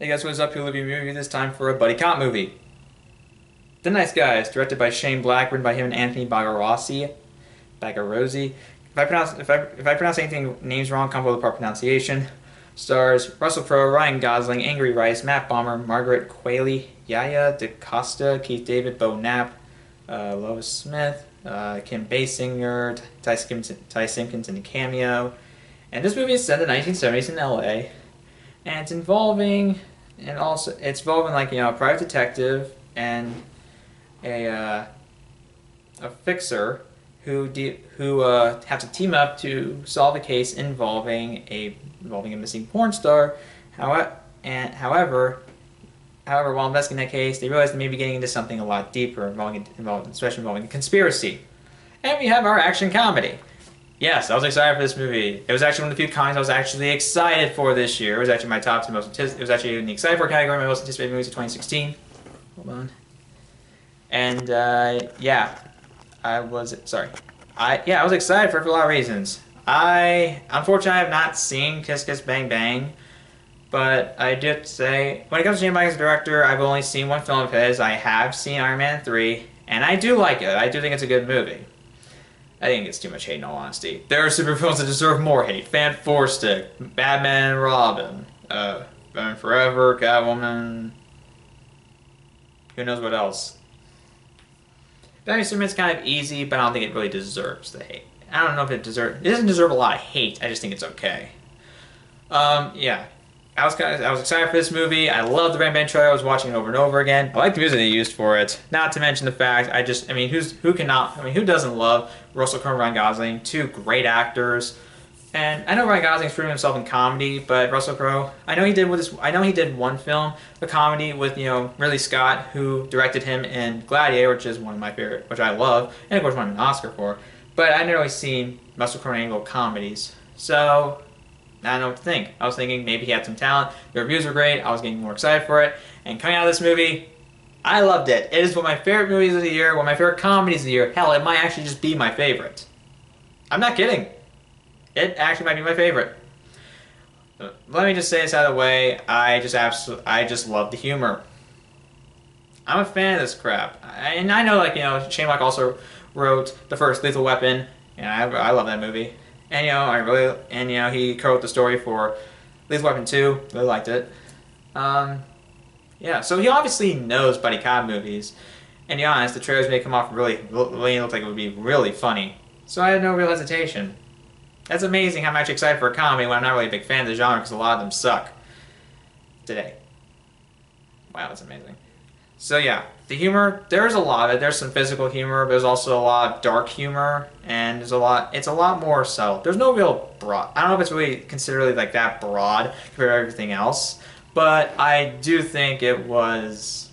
Hey guys, what's up? Here, Living Movie. This time for a buddy cop movie. The Nice Guys, directed by Shane Black, written by him and Anthony Bagarossi. Bagarozzi. If I pronounce anything names wrong, come with a proper pronunciation. Stars Russell Crowe, Ryan Gosling, Angry Rice, Matt Bomber, Margaret Qualley, Yaya DaCosta, Keith David, Bo Knapp, Lois Smith, Kim Basinger, Ty Simpkins in a cameo. And this movie is set in the 1970s in LA. And it's involving like a private detective and a fixer who have to team up to solve a case involving a missing porn star. However, while investigating that case, they realize they may be getting into something a lot deeper, especially involving a conspiracy. And we have our action comedy. Yes, I was excited for this movie. It was actually one of the few comedies I was actually excited for this year. It was actually my top 10 it was actually in the excited for category, my most anticipated movies of 2016. Hold on. And yeah, I was excited for it for a lot of reasons. Unfortunately I have not seen Kiss Kiss Bang Bang, but I did say when it comes to Shane Black as a director, I've only seen one film of his. I have seen Iron Man 3, and I do like it. I do think it's a good movie. I think it's too much hate in all honesty. There are supervillains that deserve more hate. Fan Four Stick, Batman and Robin, Batman Forever, Catwoman. Who knows what else? Batman Superman's kind of easy, but I don't think it really deserves the hate. I don't know if it doesn't deserve a lot of hate. I just think it's okay. Yeah. I was excited for this movie. I love the Bang Bang trailer. I was watching it over and over again. I like the music they used for it. Not to mention the fact, who doesn't love Russell Crowe and Ryan Gosling? Two great actors. And I know Ryan Gosling's proven himself in comedy, but Russell Crowe, I know he did one film, a comedy with, Ridley Scott, who directed him in Gladiator, which is one of my favorite, which I love, and of course won an Oscar for. But I've never really seen Russell Crowe in any comedies. So I don't know what to think. I was thinking maybe he had some talent. The reviews were great. I was getting more excited for it. And coming out of this movie, I loved it. It is one of my favorite movies of the year, one of my favorite comedies of the year. Hell, it might actually just be my favorite. I'm not kidding. It actually might be my favorite. Let me just say this out of the way. I just love the humor. I'm a fan of this crap. And I know, Shane Black also wrote the first Lethal Weapon, and I love that movie. And he co-wrote the story for Lethal Weapon 2. Really liked it. Yeah, so he obviously knows buddy cop movies. And to be honest, the trailers made it come off really looked like it would be really funny. So I had no real hesitation. That's amazing how I'm actually excited for a comedy when I'm not really a big fan of the genre because a lot of them suck today. Wow, that's amazing. So yeah, the humor, there's a lot of it. There's some physical humor, but there's also a lot of dark humor, and it's a lot more subtle. There's no real broad, I don't know if it's really considered really like that broad compared to everything else, but I do think it was,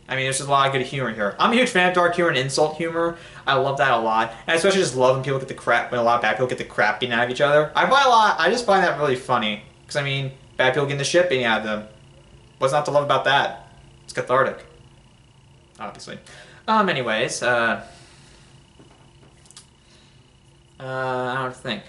there's just a lot of good humor here. I'm a huge fan of dark humor and insult humor. I love that a lot, and I especially just love when when a lot of bad people get the crap beaten out of each other. I just find that really funny, because bad people getting the shit beaten out of them. What's not to love about that? It's cathartic. Obviously. Anyways, I don't think.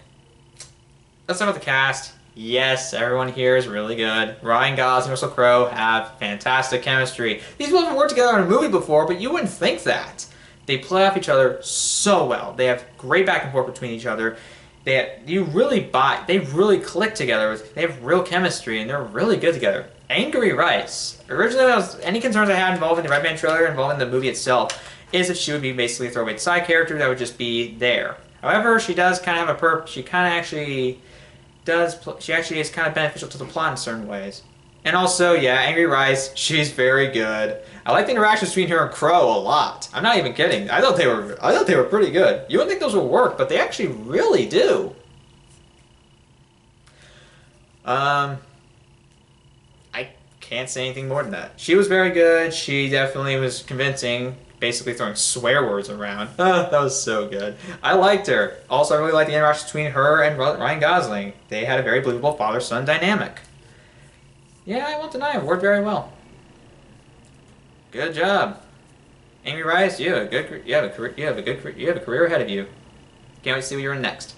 Let's start with the cast. Yes, everyone here is really good. Ryan Gosling and Russell Crowe have fantastic chemistry. These people haven't worked together in a movie before, but you wouldn't think that. They play off each other so well. They have great back and forth between each other. They really click together. They have real chemistry, and they're really good together. Angry Rice. Originally, any concerns I had involving the Red Man trailer, involving the movie itself, is that she would be basically a throwaway side character that would just be there. However, she does kind of have a she actually is kind of beneficial to the plot in certain ways. And also, yeah, Angry Rice, she's very good. I like the interactions between her and Crow a lot. I'm not even kidding. I thought they were pretty good. You wouldn't think those would work, but they actually really do. I can't say anything more than that. She was very good. She definitely was convincing, basically throwing swear words around. That was so good. I liked her. Also, I really liked the interaction between her and Ryan Gosling. They had a very believable father-son dynamic. Yeah, I won't deny it. Worked very well. Good job. Amy Rice, you have a career ahead of you. Can't wait to see what you're in next.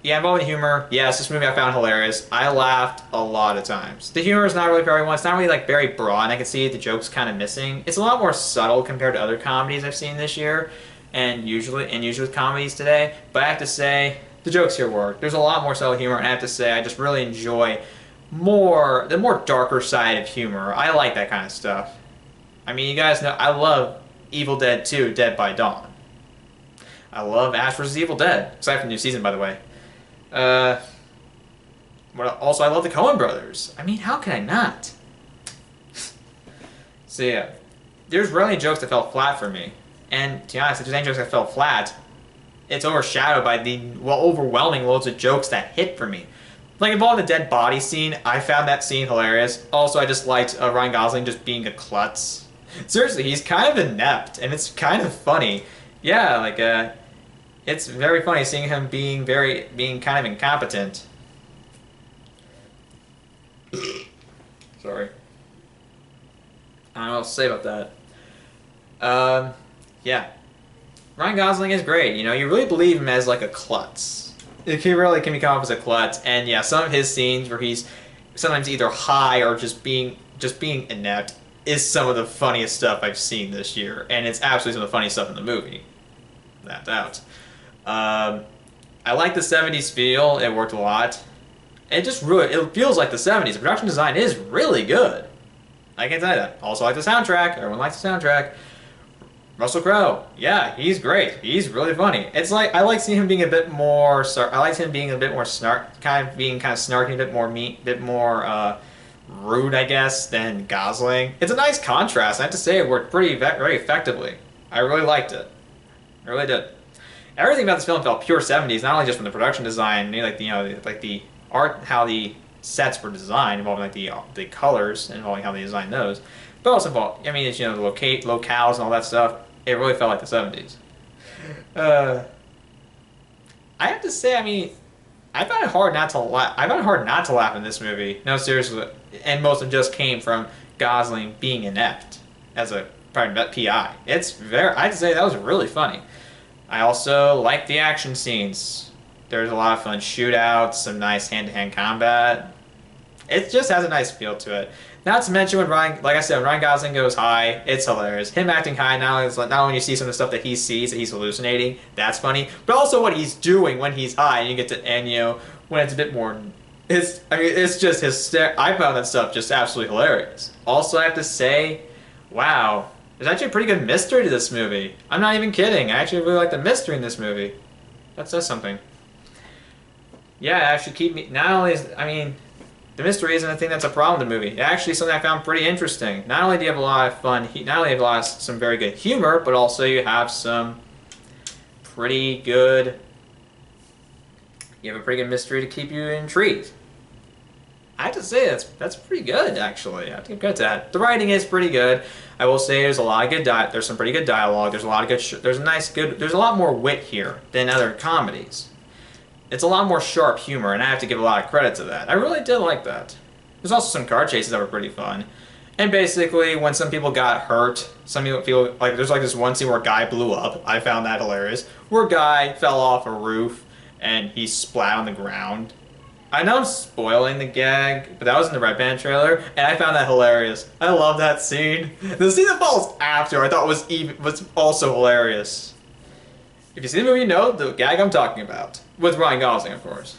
Yeah, involving humor. Yes, this movie I found hilarious. I laughed a lot of times. The humor is not really for everyone. It's not really like very broad. I can see the jokes kind of missing. It's a lot more subtle compared to other comedies I've seen this year, and usually with comedies today. But I have to say, the jokes here work. There's a lot more subtle humor, and I have to say, I just really enjoy the more darker side of humor. I like that kind of stuff. I mean, you guys know I love Evil Dead 2: Dead by Dawn. I love Ash vs. Evil Dead, aside from the new season, by the way. Also, I love the Coen brothers. I mean, how can I not? So yeah, there's rarely jokes that fell flat for me. And to be honest, if there's any jokes that fell flat, it's overshadowed by the overwhelming loads of jokes that hit for me. Like involving the dead body scene, I found that scene hilarious. Also, I just liked Ryan Gosling just being a klutz. Seriously, he's kind of inept, and it's kind of funny. Yeah, like it's very funny seeing him being kind of incompetent. Sorry. I don't know what else to say about that. Yeah. Ryan Gosling is great. You know, you really believe him as like a klutz. He really can become off as a klutz. And yeah, some of his scenes where he's sometimes either high or just being inept is some of the funniest stuff I've seen this year. And it's absolutely some of the funniest stuff in the movie. Without doubt. I like the 70s feel. It worked a lot. It feels like the 70s. The production design is really good. I can tell you that. Also, I like the soundtrack. Everyone likes the soundtrack. Russell Crowe, yeah, he's great. He's really funny. It's like I like seeing him being a bit more. I like him being a bit more kind of snarky, a bit more rude, I guess, than Gosling. It's a nice contrast. I have to say, it worked very effectively. I really liked it. I really did. Everything about this film felt pure 70s, not only just from the production design, like the art, how the sets were designed, involving like the colors, involving how they designed those, but also involved, I mean, it's, you know, the locales and all that stuff. It really felt like the 70s. I have to say, I mean, I found it hard not to laugh. I found it hard not to laugh in this movie. No, seriously, and most of them just came from Gosling being inept as a private PI. I have to say that was really funny. I also like the action scenes. There's a lot of fun shootouts, some nice hand-to-hand combat. It just has a nice feel to it. Not to mention when like I said, when Ryan Gosling goes high, it's hilarious. Him acting high, not only you see some of the stuff that he sees that he's hallucinating, that's funny, but also what he's doing when he's high, and you get to, and you know, when it's a bit more, it's just hysterical. I found that stuff just absolutely hilarious. Also, I have to say, wow, there's actually a pretty good mystery to this movie. I'm not even kidding. I actually really like the mystery in this movie. That says something. Yeah, it actually keep me, not only is, I mean, the mystery isn't a thing that's a problem in the movie. It's actually something I found pretty interesting. Not only do you have a lot of fun, not only have you have some very good humor, but also you have some pretty good, you have a pretty good mystery to keep you intrigued. I have to say that's pretty good, actually. I have to give credit to that. The writing is pretty good. I will say there's a lot of good there's some pretty good dialogue. There's a lot of good there's a lot more wit here than other comedies. It's a lot more sharp humor, and I have to give a lot of credit to that. I really did like that. There's also some car chases that were pretty fun. And basically, when some people got hurt, some people feel like there's like this one scene where a guy blew up. I found that hilarious. Where a guy fell off a roof and he splat on the ground. I know I'm spoiling the gag, but that was in the Red Band trailer, and I found that hilarious. I love that scene. The scene that follows after I thought was also hilarious. If you see the movie, you know the gag I'm talking about. With Ryan Gosling, of course.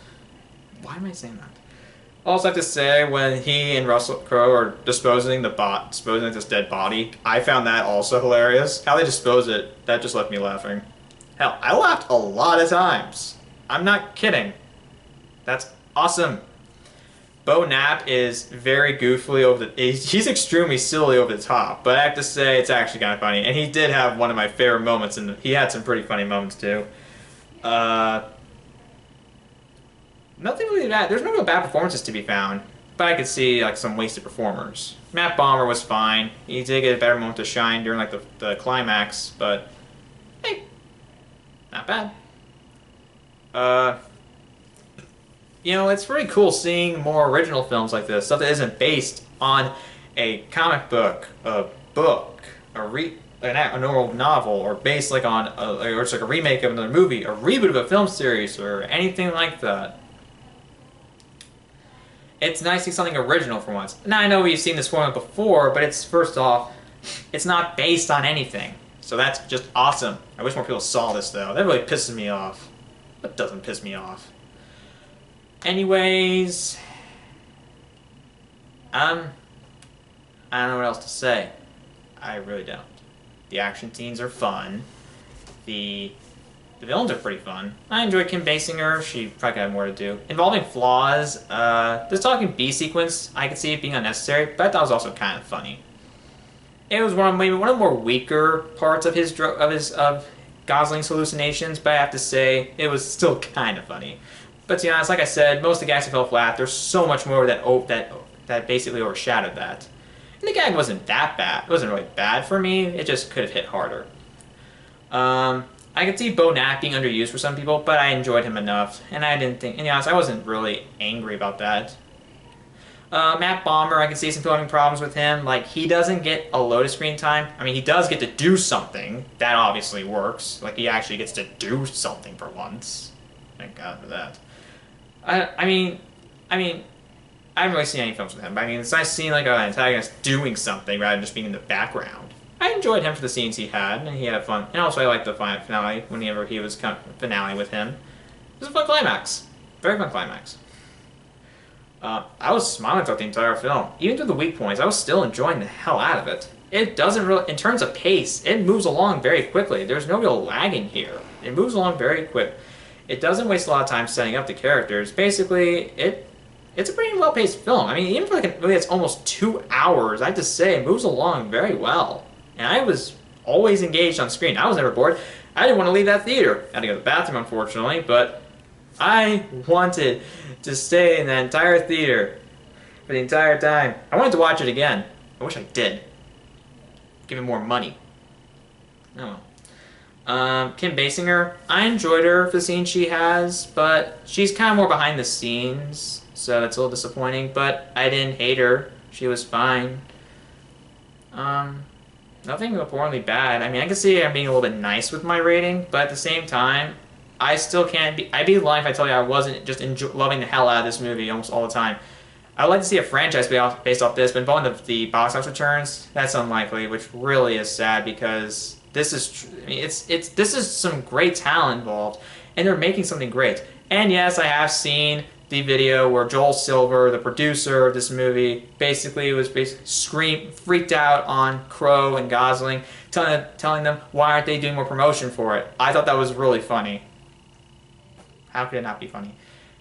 Why am I saying that? Also, I have to say, when he and Russell Crowe are disposing this dead body, I found that also hilarious. How they dispose it, that just left me laughing. Hell, I laughed a lot of times. I'm not kidding. That's awesome. Bo Knapp is very goofily he's extremely silly over the top, but I have to say it's actually kind of funny. And he did have one of my favorite moments, and he had some pretty funny moments too. Nothing really bad. There's no real bad performances to be found, but I could see like some wasted performers. Matt Bomer was fine. He did get a better moment to shine during like the climax, but hey, not bad. You know, it's pretty cool seeing more original films like this, stuff that isn't based on a comic book, a a normal novel, or based like on, or it's like a remake of another movie, a reboot of a film series, or anything like that. It's nice to see something original for once. Now I know we've seen this formula before, but it's, first off, it's not based on anything. So that's just awesome. I wish more people saw this though. That really pisses me off. That doesn't piss me off. Anyways, I don't know what else to say. I really don't. The action scenes are fun. The villains are pretty fun. I enjoy Kim Basinger. She probably could have more to do. Involving flaws, this talking B sequence, I could see it being unnecessary, but I thought it was also kind of funny. It was maybe one of the more weaker parts of of Gosling's hallucinations, but I have to say it was still kind of funny. But to be honest, like I said, most of the gags fell flat. There's so much more that basically overshadowed that. And the gag wasn't that bad. It wasn't really bad for me. It just could have hit harder. I could see Bo Knapp being underused for some people, but I enjoyed him enough, and I didn't think, and to be honest, I wasn't really angry about that. Matt Bomber, I can see some filming problems with him. Like, he doesn't get a load of screen time. I mean, he does get to do something. That obviously works. Like, he actually gets to do something for once. Thank God for that. I mean, I haven't really seen any films with him, but I mean, it's nice seeing like an antagonist doing something rather than just being in the background. I enjoyed him for the scenes he had, and he had fun. And also, I liked the finale whenever he was finale with him. It was a fun climax, very fun climax. I was smiling throughout the entire film, even through the weak points. I was still enjoying the hell out of it. It doesn't really, in terms of pace, it moves along very quickly. There's no real lagging here. It moves along very quick. It doesn't waste a lot of time setting up the characters. Basically, it's a pretty well-paced film. I mean, even for like a movie that's almost 2 hours, I have to say, it moves along very well. And I was always engaged on screen. I was never bored. I didn't want to leave that theater. I had to go to the bathroom, unfortunately, but I wanted to stay in that entire theater for the entire time. I wanted to watch it again. I wish I did. Give it more money. Oh well. Kim Basinger, I enjoyed her for the scene she has, but she's kind of more behind the scenes, so that's a little disappointing, but I didn't hate her. She was fine. Nothing importantly bad. I mean, I can see I'm being a little bit nice with my rating, but at the same time, I still can't be... I'd be lying if I told you I wasn't just loving the hell out of this movie almost all the time. I would like to see a franchise based off this, but involving the box office returns, that's unlikely, which really is sad because this is... I mean, this is some great talent involved, and they're making something great. And yes, I have seen the video where Joel Silver, the producer of this movie, basically freaked out on Crowe and Gosling, telling them why aren't they doing more promotion for it. I thought that was really funny. How could it not be funny?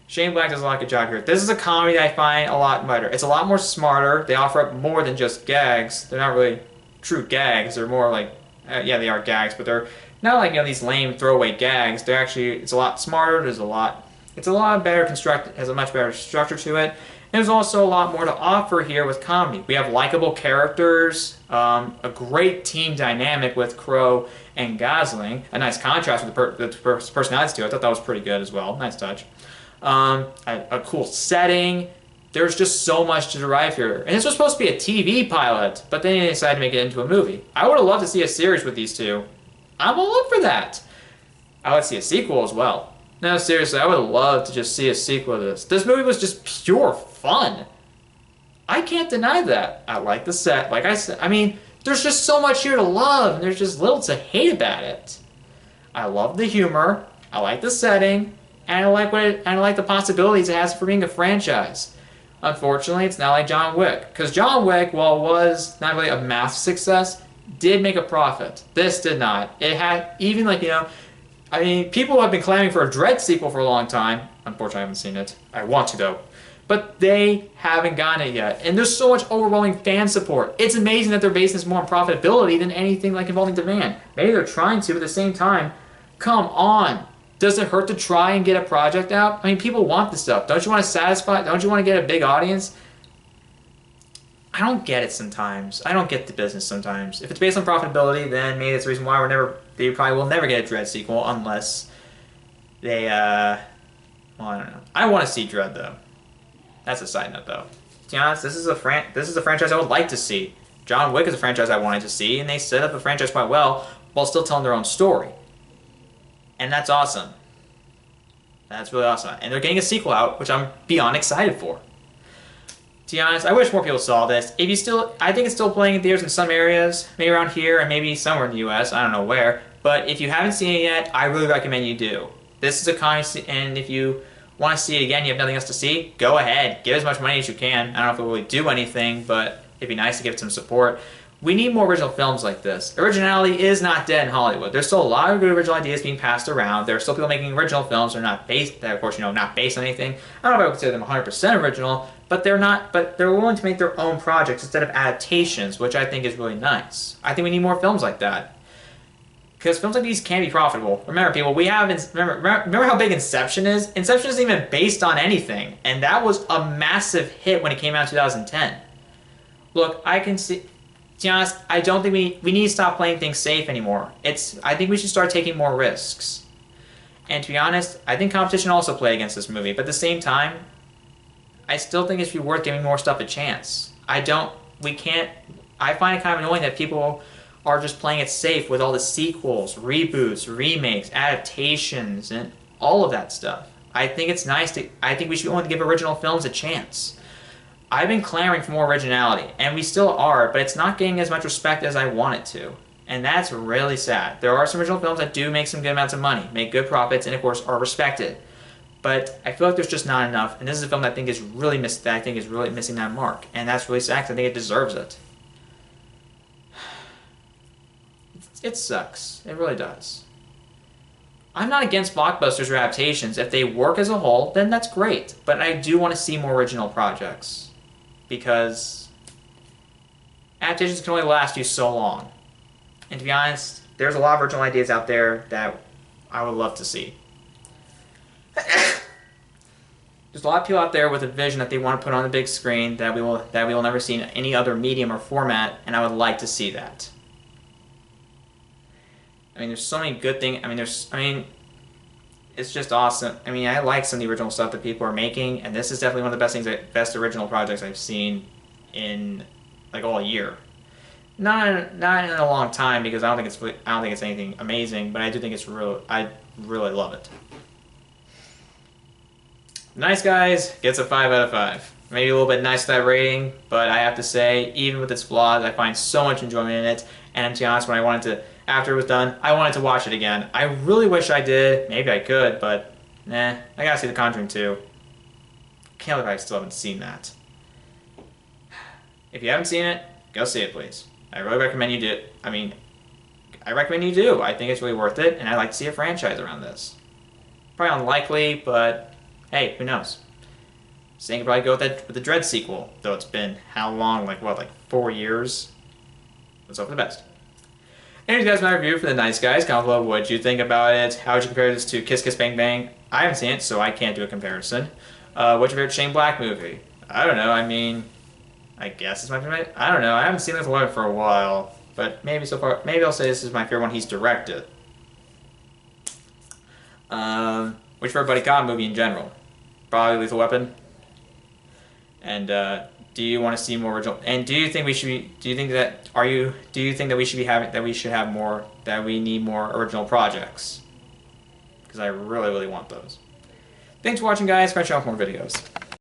Shane Black does a lot of good job here. This is a comedy that I find a lot better. It's a lot more smarter. They offer up more than just gags. They're not really true gags. They're more like, yeah, they are gags, but they're not like, you know, these lame throwaway gags. They're actually, it's a lot smarter. It's a lot better constructed, has a much better structure to it. And there's also a lot more to offer here with comedy. We have likable characters, a great team dynamic with Crowe and Gosling, a nice contrast with the personalities too. I thought that was pretty good as well. Nice touch. A cool setting. There's just so much to derive here. And this was supposed to be a TV pilot, but then they decided to make it into a movie. I would have loved to see a series with these two. I'm all up for that. I would see a sequel as well. No, seriously, I would have loved to just see a sequel to this. This movie was just pure fun. I can't deny that. I like the set. Like I said, I mean, there's just so much here to love, and there's just little to hate about it. I love the humor. I like the setting, and I like the possibilities it has for being a franchise. Unfortunately, it's not like John Wick, because John Wick, while it was not really a massive success, did make a profit. This did not. It had even like, you know. I mean, people have been clamoring for a Dredd sequel for a long time. Unfortunately, I haven't seen it. I want to, though. But they haven't gotten it yet. And there's so much overwhelming fan support. It's amazing that they're basing this more on profitability than anything like involving demand. Maybe they're trying to, but at the same time, come on. Does it hurt to try and get a project out? I mean, people want this stuff. Don't you want to satisfy? Don't you want to get a big audience? I don't get it sometimes. I don't get the business sometimes. If it's based on profitability, then maybe that's the reason why they probably will never get a Dredd sequel unless they, well, I don't know. I want to see Dredd, though. That's a side note, though. To be honest, this is a franchise I would like to see. John Wick is a franchise I wanted to see, and they set up the franchise quite well while still telling their own story. And that's awesome. That's really awesome. And they're getting a sequel out, which I'm beyond excited for. To be honest, I wish more people saw this. If you still, I think it's still playing in theaters in some areas, maybe around here and maybe somewhere in the US, I don't know where. But if you haven't seen it yet, I really recommend you do. This is a comedy, and if you want to see it again, you have nothing else to see, go ahead. Give as much money as you can. I don't know if it will really do anything, but it'd be nice to give it some support. We need more original films like this. Originality is not dead in Hollywood. There's still a lot of good original ideas being passed around. There are still people making original films. They're not based, of course, not based on anything. I don't know if I would consider them 100% original, but they're not. But they're willing to make their own projects instead of adaptations, which I think is really nice. I think we need more films like that. Because films like these can be profitable. Remember, people, remember how big Inception is? Inception isn't even based on anything, and that was a massive hit when it came out in 2010. Look, I can see. To be honest, I don't think we need to stop playing things safe anymore. I think we should start taking more risks. And to be honest, I think competition also play against this movie. But at the same time, I still think it should be worth giving more stuff a chance. I find it kind of annoying that people are just playing it safe with all the sequels, reboots, remakes, adaptations, and all of that stuff. I think it's nice I think we should only give original films a chance. I've been clamoring for more originality, and we still are, but it's not getting as much respect as I want it to. And that's really sad. There are some original films that do make some good amounts of money, make good profits, and of course are respected. But I feel like there's just not enough, and this is a film that I think is really missing that mark. And that's really sad, because I think it deserves it. It sucks. It really does. I'm not against blockbusters or adaptations. If they work as a whole, then that's great. But I do want to see more original projects. Because adaptations can only last you so long. And to be honest, there's a lot of original ideas out there that I would love to see. There's a lot of people out there with a vision that they want to put on the big screen that we will never see in any other medium or format, and I would like to see that. I mean, there's so many good things. I mean, it's just awesome. I mean, I like some of the original stuff that people are making, and this is definitely one of the best original projects I've seen in like all year. Not in a long time, because I don't think it's anything amazing, but I do think I really love it. Nice Guys gets a 5 out of 5. Maybe a little bit nice to that rating, but I have to say, even with its flaws, I find so much enjoyment in it. And to be honest, after it was done, I wanted to watch it again. I really wish I did. Maybe I could, but I gotta see The Conjuring 2. Can't believe I still haven't seen that. If you haven't seen it, go see it, please. I really recommend you do. I recommend you do. I think it's really worth it, and I'd like to see a franchise around this. Probably unlikely, but hey, who knows? Saying could probably go with the Dread sequel, though it's been how long? Like 4 years? Let's hope for the best. Anyways, guys, my review for The Nice Guys. Comment below what you think about it. How would you compare this to Kiss Kiss Bang Bang? I haven't seen it, so I can't do a comparison. What's your favorite Shane Black movie? I don't know. I guess it's my favorite. I don't know. I haven't seen this one for a while, but maybe so far. Maybe I'll say this is my favorite one he's directed. What's your favorite buddy cop movie in general? Probably Lethal Weapon. And do you want to see more original? And do you think we should be? Do you think that we need more original projects? Because I really want those. Thanks for watching, guys. Catch you on more videos.